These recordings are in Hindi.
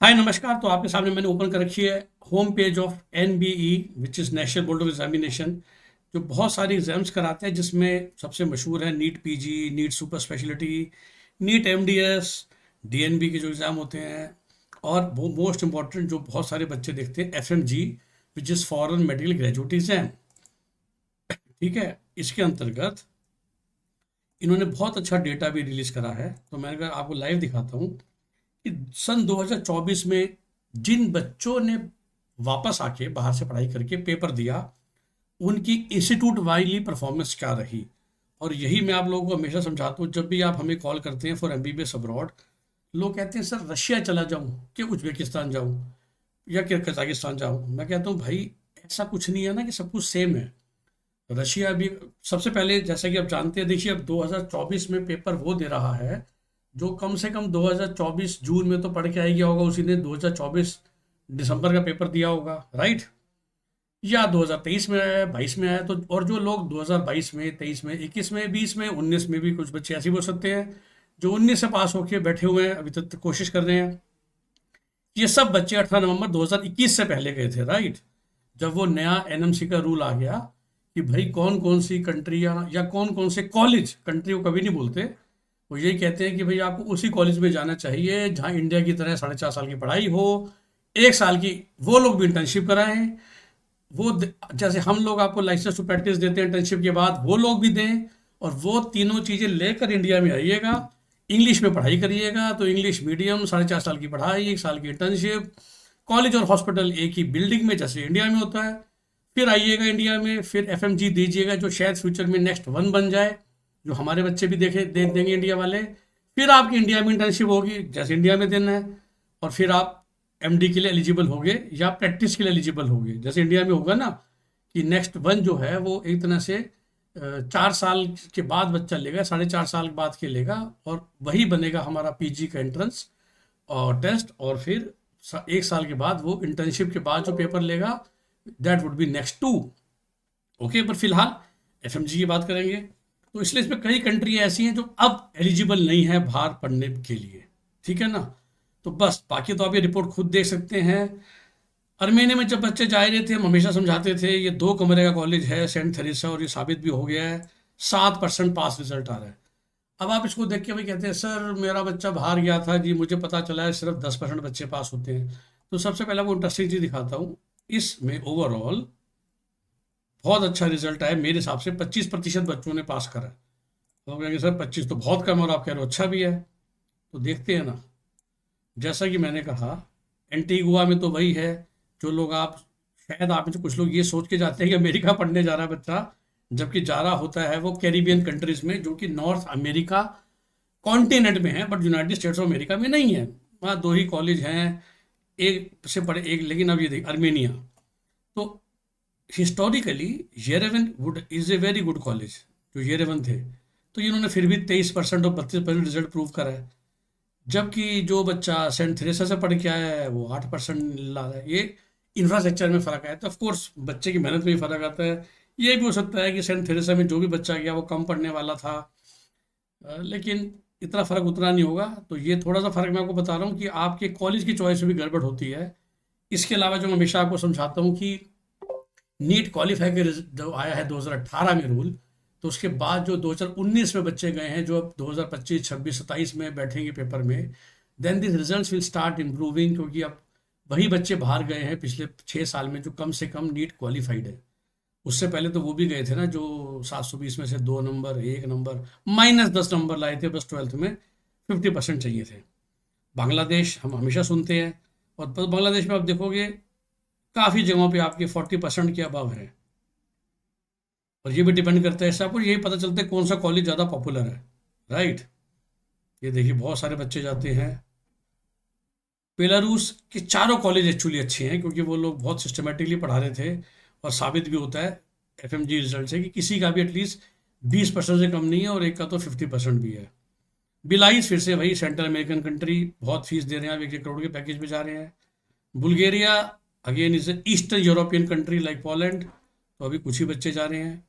हाय नमस्कार। तो आपके सामने मैंने ओपन कर रखी है home page of NBE which is national board of examination, जो बहुत सारी एग्जाम्स कराते हैं, जिसमें सबसे मशहूर है NEET PG, NEET super speciality, NEET MDS, DNB के जो एग्ज़ाम होते हैं, और वो मोस्ट इम्पॉर्टेंट जो बहुत सारे बच्चे देखते हैं FMG which is foreign medical graduate exam. ठीक है, इसके अंतर्गत इन्होंने बहुत अच्छा डेटा भी रिलीज करा है। तो मैं अगर आपको लाइव दिखाता हूँ कि सन 2024 में जिन बच्चों ने वापस आके बाहर से पढ़ाई करके पेपर दिया, उनकी इंस्टीट्यूट वाइजली परफॉर्मेंस क्या रही। और यही मैं आप लोगों को हमेशा समझाता हूँ, जब भी आप हमें कॉल करते हैं फॉर एमबीबीएस अब्रॉड, लोग कहते हैं सर रशिया चला जाऊँ कि उज्बेकिस्तान जाऊँ या कि कजाकिस्तान जाऊँ। मैं कहता हूँ भाई ऐसा कुछ नहीं है ना कि सब कुछ सेम है। रशिया भी सबसे पहले, जैसा कि आप जानते हैं, देखिए अब 2024 में पेपर वो दे रहा है जो कम से कम 2024 जून में तो पढ़ के आ गया होगा, उसी ने 2024 दिसंबर का पेपर दिया होगा, राइट? या 2023 में आया, 22 में आया। तो और जो लोग 2022 में, 23 में, 21 में, 20 में, 19 में भी कुछ बच्चे ऐसे बोल सकते हैं जो 19 से पास होके बैठे हुए हैं, अभी तक कोशिश कर रहे हैं। ये सब बच्चे 18 नवंबर 2021 से पहले गए थे, राइट? जब वो नया एनएमसी का रूल आ गया कि भाई कौन कौन सी कंट्रियां या कौन कौन से कॉलेज, कंट्री को कभी नहीं बोलते, वो यही कहते हैं कि भाई आपको उसी कॉलेज में जाना चाहिए जहां इंडिया की तरह 4.5 साल की पढ़ाई हो, 1 साल की वो लोग भी इंटर्नशिप कराएं, जैसे हम लोग आपको लाइसेंस टू प्रैक्टिस देते हैं इंटर्नशिप के बाद, वो लोग भी दें। और वो तीनों चीज़ें लेकर इंडिया में आइएगा, इंग्लिश में पढ़ाई करिएगा, तो इंग्लिश मीडियम, 4.5 साल की पढ़ाई, 1 साल की इंटर्नशिप, कॉलेज और हॉस्पिटल एक ही बिल्डिंग में जैसे इंडिया में होता है। फिर आइएगा इंडिया में, फिर एफएमजी दीजिएगा जो शायद फ्यूचर में नेक्स्ट वन बन जाए, जो हमारे बच्चे भी देंगे इंडिया वाले। फिर आपकी इंडिया में इंटर्नशिप होगी जैसे इंडिया में देना है, और फिर आप एमडी के लिए एलिजिबल होगे या प्रैक्टिस के लिए एलिजिबल होगे जैसे इंडिया में होगा ना, कि नेक्स्ट वन जो है वो एक तरह से 4 साल के बाद बच्चा लेगा, 4.5 साल बाद के लेगा, और वही बनेगा हमारा पीजी का एंट्रेंस और टेस्ट। और फिर 1 साल के बाद वो इंटर्नशिप के बाद जो पेपर लेगा, that would be next to. Okay, पर फिलहाल एफएमजी की बात करेंगे। तो इसलिए इसमें कई कंट्री ऐसी हैं जो अब एलिजिबल नहीं है बाहर पढ़ने के लिए, ठीक है ना? तो बस बाकी तो आप ये रिपोर्ट खुद देख सकते हैं। अर्मेनिया में जब बच्चे जा रहे थे, हम हमेशा समझाते थे ये 2 कमरे का कॉलेज है सेंट थेरेसा, और ये साबित भी हो गया है। 7% पास रिजल्ट आ रहा है। अब आप इसको देख के भाई कहते हैं सर मेरा बच्चा बाहर गया था जी, मुझे पता चला है सिर्फ 10% बच्चे पास होते हैं। तो सबसे पहले आपको इंटरेस्टिंग चीज़ दिखाता हूँ। इसमें ओवरऑल बहुत अच्छा रिजल्ट आया, मेरे हिसाब से 25% बच्चों ने पास करा है। तो कहेंगे सर 25 तो बहुत कम है, और आप कह रहे हो अच्छा भी है। तो देखते हैं ना, जैसा कि मैंने कहा, एंटीगुआ में तो वही है जो लोग आप, शायद आप में से कुछ लोग ये सोच के जाते हैं कि अमेरिका पढ़ने जा रहा है बच्चा, जबकि जा रहा होता है वो कैरिबियन कंट्रीज में, जो कि नॉर्थ अमेरिका कॉन्टिनेंट में है, but United states of America में नहीं है। वहाँ दो ही कॉलेज हैं, एक से पढ़े एक, लेकिन अब ये देख अर्मेनिया। तो historically Yerevan would is a very good college, जो येरेवन थे। तो इन्होंने फिर भी 23% और 32% रिजल्ट प्रूव करा है, जबकि जो बच्चा सेंट थेरेसा से पढ़ के आया है वो 8% ला रहा है। ये इंफ्रास्ट्रक्चर में फ़र्क आया, तो ऑफकोर्स बच्चे की मेहनत में भी फ़र्क आता है। ये भी हो सकता है कि सेंट थेरेसा में जो भी बच्चा गया वो कम पढ़ने वाला था, लेकिन इतना फ़र्क उतना नहीं होगा। तो ये थोड़ा सा फ़र्क मैं आपको बता रहा हूँ कि आपके कॉलेज की चॉइस में भी गड़बड़ होती है। इसके अलावा जो मैं हमेशा आपको समझाता हूँ कि नीट क्वालिफाई के जो आया है 2018 में रूल, तो उसके बाद जो 2019 में बच्चे गए हैं, जो अब 2025, 26, 27 में बैठेंगे पेपर में, then this results will start improving, क्योंकि अब वही बच्चे बाहर गए हैं पिछले 6 साल में जो कम से कम नीट क्वालिफाइड है। उससे पहले तो वो भी गए थे ना जो 720 में से 2 नंबर, 1 नंबर, -10 नंबर लाए थे बस 12th में, 50% चाहिए थे। बांग्लादेश हम हमेशा सुनते हैं, और बांग्लादेश में आप देखोगे काफ़ी जगहों पे आपके 40% के अबव है। और ये भी डिपेंड करता है, इससे आपको यही पता चलता है कौन सा कॉलेज ज़्यादा पॉपुलर है, राइट? ये देखिए बहुत सारे बच्चे जाते हैं। बेलारूस के चारों कॉलेज एक्चुअली अच्छे हैं, क्योंकि वो लोग बहुत सिस्टमेटिकली पढ़ा रहे थे, और साबित भी होता है एफएमजी रिजल्ट से कि किसी का भी एटलीस्ट 20% से कम नहीं है, और एक का तो 50% भी है। बिलाइस फिर से वही सेंट्रल अमेरिकन कंट्री, बहुत फीस दे रहे हैं, आप 1 करोड़ के पैकेज में जा रहे हैं। Bulgaria again is eastern European country like Poland, तो अभी कुछ ही बच्चे जा रहे हैं।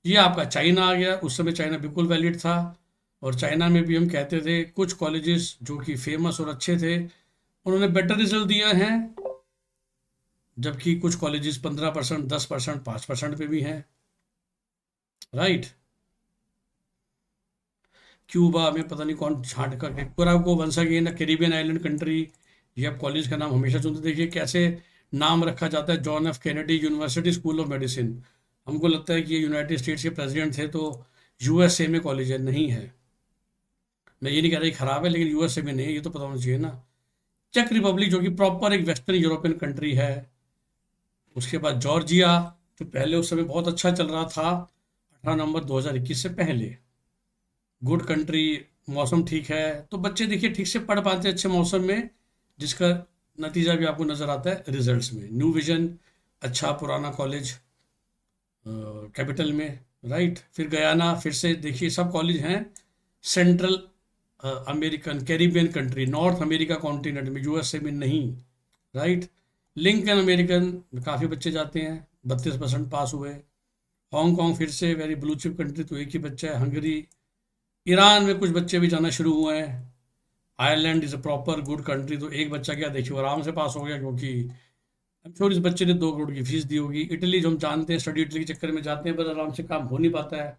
ये आपका चाइना आ गया, उस समय चाइना बिल्कुल वैलिड था, और चाइना में भी हम कहते थे कुछ कॉलेजेस जो कि फेमस और अच्छे थे, उन्होंने बेटर रिजल्ट दिया है, जबकि कुछ कॉलेजेस 15%, 10%, 5% पे भी हैं, राइट। क्यूबा में पता नहीं कौन छांट कर पूरा को once again Caribbean island country, ये आप कॉलेज का नाम हमेशा सुनते, देखिए कैसे नाम रखा जाता है, John F Kennedy university school of medicine. हमको लगता है कि ये यूनाइटेड स्टेट्स के प्रेसिडेंट थे तो यूएसए में कॉलेज है, नहीं है। मैं ये नहीं कह रहा कि खराब है, लेकिन यूएसए में नहीं है, ये तो पता होना चाहिए ना। चेक रिपब्लिक जो कि प्रॉपर एक वेस्टर्न यूरोपियन कंट्री है। उसके बाद जॉर्जिया, जो पहले उस समय बहुत अच्छा चल रहा था 18 नवंबर 2021 से पहले, गुड कंट्री, मौसम ठीक है तो बच्चे देखिए ठीक से पढ़ पाते हैं अच्छे मौसम में, जिसका नतीजा भी आपको नज़र आता है रिजल्ट्स में। न्यू विजन, अच्छा पुराना कॉलेज कैपिटल में, राइट। फिर गयाना, फिर से देखिए सब कॉलेज हैं central American Caribbean country, north America continent में, यूएसए में नहीं, राइट। लिंकन अमेरिकन में काफ़ी बच्चे जाते हैं, 32% पास हुए। हांगकांग फिर से वेरी ब्लू चिप कंट्री, तो एक ही बच्चा है। हंगरी, ईरान में कुछ बच्चे भी जाना शुरू हुए हैं। Ireland is a proper good country, तो एक बच्चा क्या देखिए आराम से पास हो गया, क्योंकि आई एम श्योर इस बच्चे ने 2 करोड़ की फीस दी होगी। इटली जो हम जानते हैं स्टडी इटली के चक्कर में जाते हैं, बस आराम से काम हो नहीं पाता है।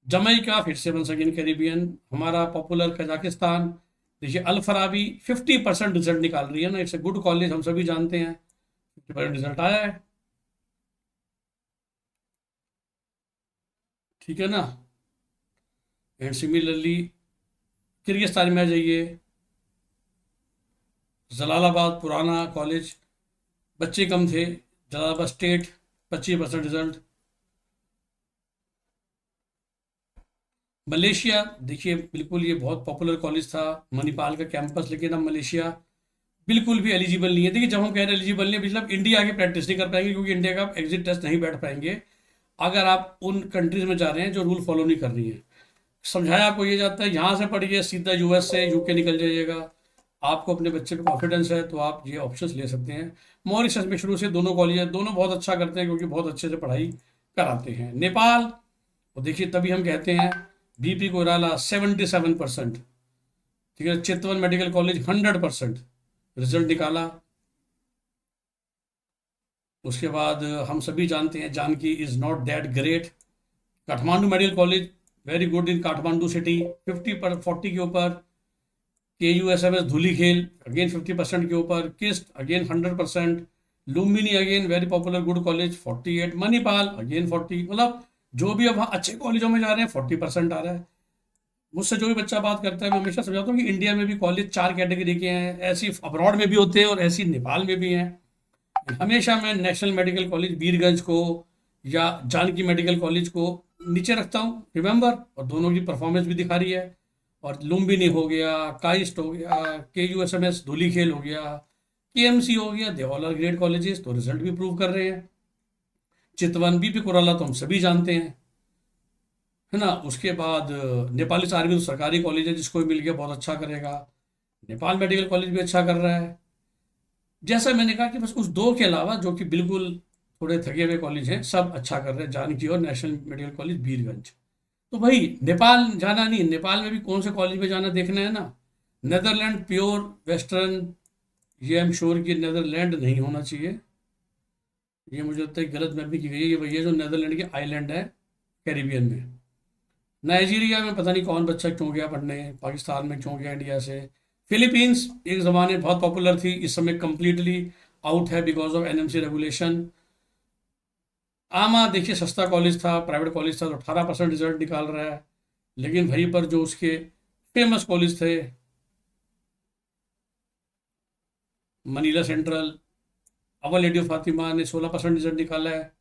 जमैका फिर से बन अगेन कैरिबियन, हमारा पॉपुलर कजाकिस्तान, देखिए अल फराबी 50% रिजल्ट निकाल रही है ना, इट्स ए गुड कॉलेज, हम सभी जानते हैं 50% रिजल्ट आया है, ठीक है ना। एंड सिमिलरली किर्गिस्तान में आ जाइए, जलालाबाद पुराना कॉलेज, बच्चे कम थे, जलालाबाद स्टेट 25% रिजल्ट। मलेशिया देखिए बिल्कुल ये बहुत पॉपुलर कॉलेज था, मणिपाल का कैंपस, लेकिन अब मलेशिया बिल्कुल भी एलिजिबल नहीं है। देखिए जब हम कह रहे हैं एलिजिबल नहीं है, मतलब इंडिया आगे प्रैक्टिस नहीं कर पाएंगे, क्योंकि इंडिया का एग्जिट टेस्ट नहीं बैठ पाएंगे अगर आप उन कंट्रीज में जा रहे हैं जो रूल फॉलो नहीं कर रही हैं। समझाया आपको ये जाता है, यहाँ से पढ़िए सीधा यूएस से यूके निकल जाइएगा। आपको अपने बच्चे पे कॉन्फिडेंस है तो आप ये ऑप्शंस ले सकते हैं। मॉरिशस में शुरू से दोनों कॉलेज हैं, दोनों बहुत अच्छा करते हैं, क्योंकि बहुत अच्छे से पढ़ाई कराते हैं। नेपाल, और देखिए तभी हम कहते हैं बीपी कोइराला 77%, ठीक है। चितवन मेडिकल कॉलेज 100% रिजल्ट निकाला। उसके बाद हम सभी जानते हैं Janaki is not that great. Kathmandu medical college very good in Kathmandu city, 50 के ऊपर। K U S M S Dhulikhel again 50% के ऊपर। KIST again 100%। Lumbini again very popular good college 48। Manipal again 40, मतलब जो भी अब अच्छे कॉलेजों में जा रहे हैं 40% आ रहा है। मुझसे जो भी बच्चा बात करता है मैं हमेशा समझाता हूँ कि इंडिया में भी कॉलेज 4 कैटेगरी के हैं, ऐसी अब्रॉड में भी होते हैं और ऐसी नेपाल में भी हैं। हमेशा मैं नेशनल मेडिकल कॉलेज बीरगंज को या जानकी मेडिकल कॉलेज को नीचे रखता हूँ, रिमेंबर, और दोनों की परफॉर्मेंस भी दिखा रही है। और लुम्बिनी हो गया, काइस्ट हो गया, K U S M S Dhulikhel हो गया, के एम सी हो गया, they all are great colleges, तो रिजल्ट भी प्रूव कर रहे हैं। चितवन बीपी कोराला तो हम सभी जानते हैं, है ना। उसके बाद नेपाली आर्मी तो सरकारी कॉलेज है, जिसको भी मिल गया बहुत अच्छा करेगा। नेपाल मेडिकल कॉलेज भी अच्छा कर रहा है। जैसा मैंने कहा कि बस उस दो के अलावा जो कि बिल्कुल थोड़े थके हुए कॉलेज हैं, सब अच्छा कर रहे हैं, जानकी और नेशनल मेडिकल कॉलेज बीरगंज। तो भाई नेपाल जाना नहीं, नेपाल में भी कौन से कॉलेज में जाना देखना है ना। नेदरलैंड प्योर वेस्टर्न, ये आई एम श्योर कि नेदरलैंड नहीं होना चाहिए, ये मुझे लगता है गलत मैपिंग की गई है। ये भैया जो नेदरलैंड के आइलैंड है कैरिबियन में। नाइजीरिया में पता नहीं कौन बच्चा क्यों गया पढ़ने, पाकिस्तान में क्यों गया इंडिया से। फिलीपींस एक ज़माने बहुत पॉपुलर थी, इस समय कम्प्लीटली आउट है बिकॉज ऑफ एनएमसी रेगुलेशन। आमा देखिए सस्ता कॉलेज था, प्राइवेट कॉलेज था, तो 18% रिजल्ट निकाल रहा है। लेकिन वहीं पर जो उसके फेमस कॉलेज थे, Manila central, our lady of Fatima ने 16% रिजल्ट निकाला है।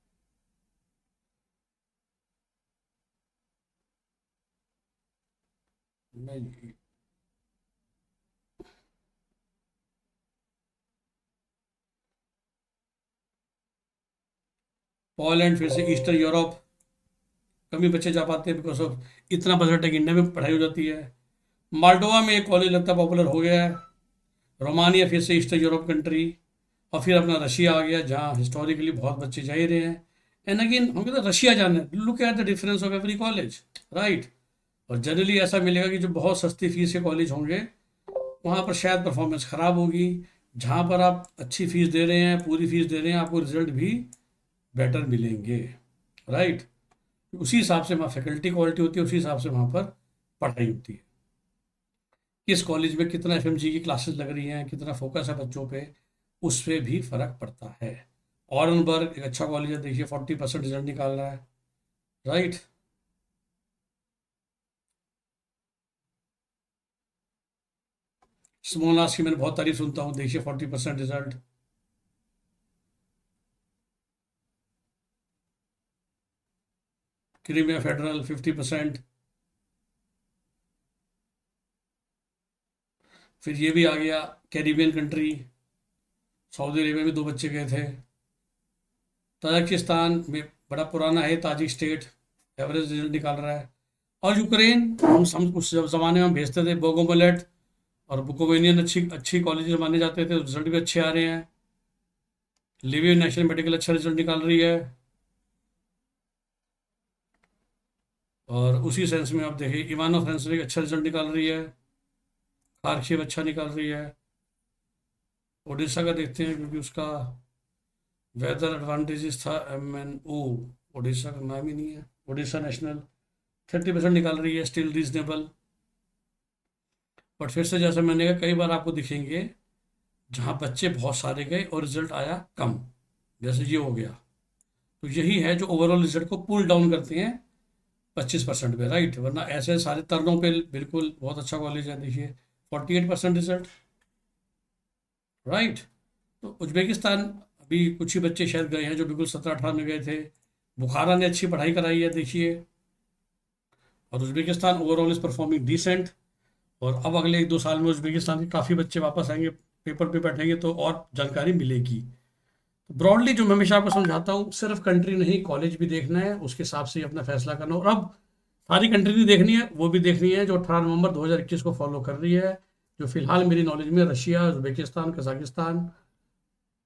मैं- पोलैंड फिर से ईस्टर्न यूरोप, कम ही बच्चे जा पाते हैं बिकॉज ऑफ इतना बजट है कि इंडिया में पढ़ाई हो जाती है। माल्डोवा में एक कॉलेज लगता है पॉपुलर हो गया है। रोमानिया फिर से ईस्टर्न यूरोप कंट्री। और फिर अपना रशिया आ गया, जहाँ हिस्टोरिकली बहुत बच्चे जा ही रहे हैं। एंड अगेन हम कहते हैं रशिया जाना है, look at the difference of every college, right. और जनरली ऐसा मिलेगा कि जो बहुत सस्ती फीस के कॉलेज होंगे वहाँ पर शायद परफॉर्मेंस ख़राब होगी। जहाँ पर आप अच्छी फीस दे रहे हैं, पूरी फीस दे रहे हैं, आपको रिजल्ट भी बेटर मिलेंगे, राइट। उसी हिसाब से वहाँ फैकल्टी क्वालिटी होती है, उसी हिसाब से वहाँ पर पढ़ाई होती है। किस कॉलेज में कितना एफएमजी की क्लासेस लग रही हैं, कितना फोकस है बच्चों पे, उस पर भी फर्क पड़ता है। ऑरनबर्ग एक अच्छा कॉलेज है, देखिए 40% रिजल्ट निकाल रहा है, राइट। स्मोलास की मैंने बहुत तारीफ सुनता हूँ, देखिए 40% रिजल्ट। Crimea federal 50%। फिर ये भी आ गया कैरिबियन कंट्री, सऊदी अरेबिया में 2 बच्चे गए थे। तजाकिस्तान में बड़ा पुराना है, ताजिक स्टेट एवरेज रिजल्ट निकाल रहा है। और यूक्रेन, हम उस ज़माने में हम भेजते थे बोगोमलेट और बुकोवेनियन, अच्छी अच्छी कॉलेज माने जाते थे, रिजल्ट भी अच्छे आ रहे हैं। लिविया नेशनल मेडिकल अच्छा रिजल्ट निकाल रही है। और उसी सेंस में आप देखिए इवानो फ्रांस भी अच्छा रिजल्ट निकाल रही है, खारशिव अच्छा निकाल रही है। उड़ीसा का देखते हैं, क्योंकि उसका वेदर एडवांटेजेस था MNO, उड़ीसा का नाम ही नहीं है। उड़ीसा नेशनल 30% निकाल रही है, स्टिल रीजनेबल। बट फिर से जैसे मैंने कहा, कई बार आपको दिखेंगे जहाँ बच्चे बहुत सारे गए और रिजल्ट आया कम, जैसे ये हो गया। तो यही है जो ओवरऑल रिजल्ट को पुल डाउन करते हैं 25% पे, राइट। वरना ऐसे सारे तरनों पे बिल्कुल बहुत अच्छा कॉलेज है, देखिए 48% रिजल्ट, राइट। तो उज्बेकिस्तान, अभी कुछ ही बच्चे शायद गए हैं जो बिल्कुल 17-18 में गए थे। बुखारा ने अच्छी पढ़ाई कराई है, देखिए। और Uzbekistan overall is performing decent. और अब अगले 1-2 साल में उज्बेकिस्तान के काफ़ी बच्चे वापस आएंगे, पेपर पे बैठेंगे तो और जानकारी मिलेगी। तो ब्रॉडली जो मैं हमेशा आपको समझाता हूँ, सिर्फ कंट्री नहीं, कॉलेज भी देखना है, उसके हिसाब से ही अपना फैसला करना। और अब सारी कंट्री नहीं देखनी है, वो भी देखनी है जो 18 नवंबर 2021 को फॉलो कर रही है। जो फिलहाल मेरी नॉलेज में रशिया, उज्बेकिस्तान, कजाकिस्तान,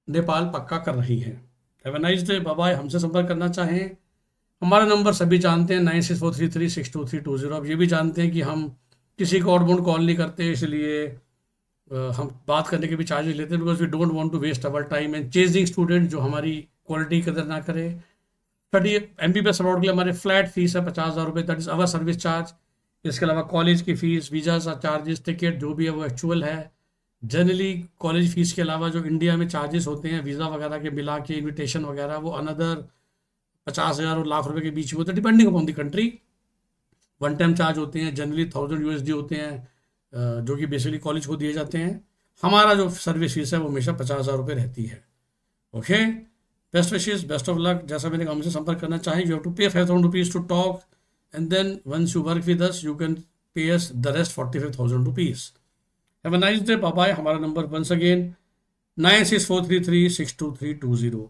नेपाल पक्का कर रही है। Have a nice day, bye bye. हमसे संपर्क करना चाहें, हमारा नंबर सभी जानते हैं, 9643362320। अब ये भी जानते हैं कि हम किसी को आउटबाउंड कॉल नहीं करते, इसलिए हम बात करने के भी चार्जेस लेते हैं, because we don't want to waste our time and chasing student जो हमारी क्वालिटी की कदर ना करे। स्टडी MBBS अवार्ड के लिए हमारे फ्लैट फीस है 50,000 रुपये, that is our service charge. इसके अलावा कॉलेज की फ़ीस, वीज़ा चार्जेस, टिकट जो भी है वो एक्चुअल है। जनरली कॉलेज फीस के अलावा जो इंडिया में चार्जेस होते हैं वीज़ा वगैरह के मिला के, इन्विटेशन वगैरह, वो अनदर 50,000 और लाख रुपए के बीच में होते हैं, depending upon the country. One time charge होते हैं, जनरली 1000 USD होते हैं, जो कि बेसिकली कॉलेज को दिए जाते हैं। हमारा जो सर्विस फीस है वो हमेशा 50,000 रुपये रहती है। Okay, best wishes, best of luck. जैसा मैंने कहा, हमसे संपर्क करना चाहें, you have to pay 5,000 rupees to talk, and then once you work with us you can pay us the rest 45,000 rupees. Have a nice day, bye bye. हमारा नंबर वंस अगेन 9643362320।